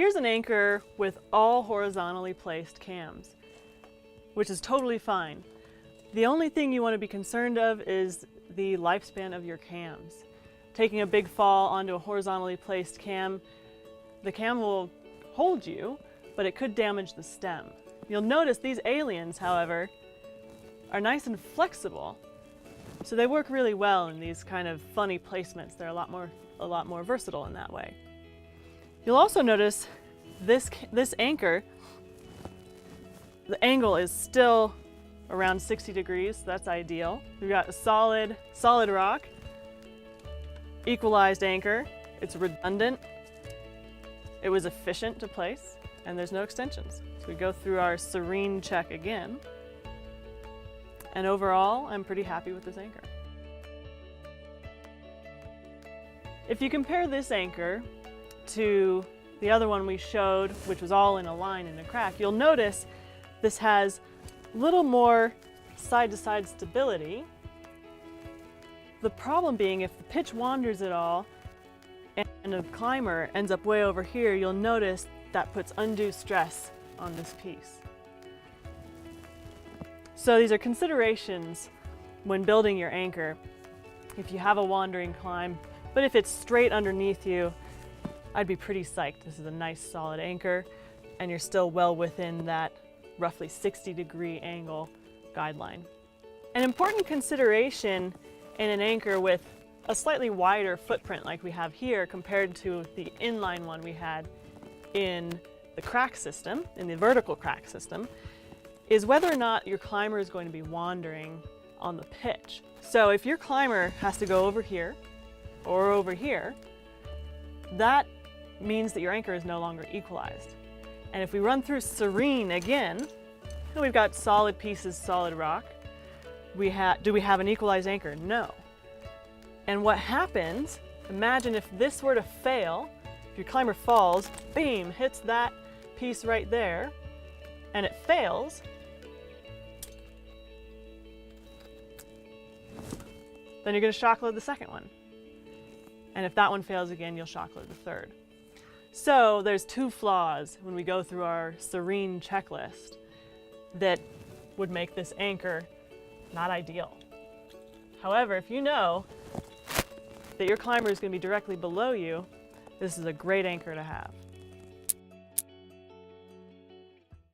Here's an anchor with all horizontally placed cams, which is totally fine. The only thing you want to be concerned of is the lifespan of your cams. Taking a big fall onto a horizontally placed cam, the cam will hold you, but it could damage the stem. You'll notice these aliens, however, are nice and flexible, so they work really well in these kind of funny placements. They're a lot more versatile in that way. You'll also notice this anchor, the angle is still around 60 degrees, so that's ideal. We've got a solid rock, equalized anchor, it's redundant, it was efficient to place, and there's no extensions. So we go through our SERENE check again, and overall, I'm pretty happy with this anchor. If you compare this anchor to the other one we showed, which was all in a line in a crack, you'll notice this has a little more side-to-side stability. The problem being, if the pitch wanders at all and a climber ends up way over here, you'll notice that puts undue stress on this piece. So these are considerations when building your anchor. If you have a wandering climb, but if it's straight underneath you, I'd be pretty psyched. This is a nice solid anchor, and you're still well within that roughly 60-degree angle guideline. An important consideration in an anchor with a slightly wider footprint like we have here compared to the inline one we had in the crack system, in the vertical crack system, is whether or not your climber is going to be wandering on the pitch. So if your climber has to go over here or over here, that means that your anchor is no longer equalized. And if we run through SERENE again, we've got solid pieces, solid rock. Do we have an equalized anchor? No. And what happens, imagine if this were to fail, if your climber falls, beam, hits that piece right there, and it fails, then you're going to shock load the second one. And if that one fails again, you'll shock load the third. So there's two flaws when we go through our SERENE checklist that would make this anchor not ideal. However, if you know that your climber is going to be directly below you, this is a great anchor to have.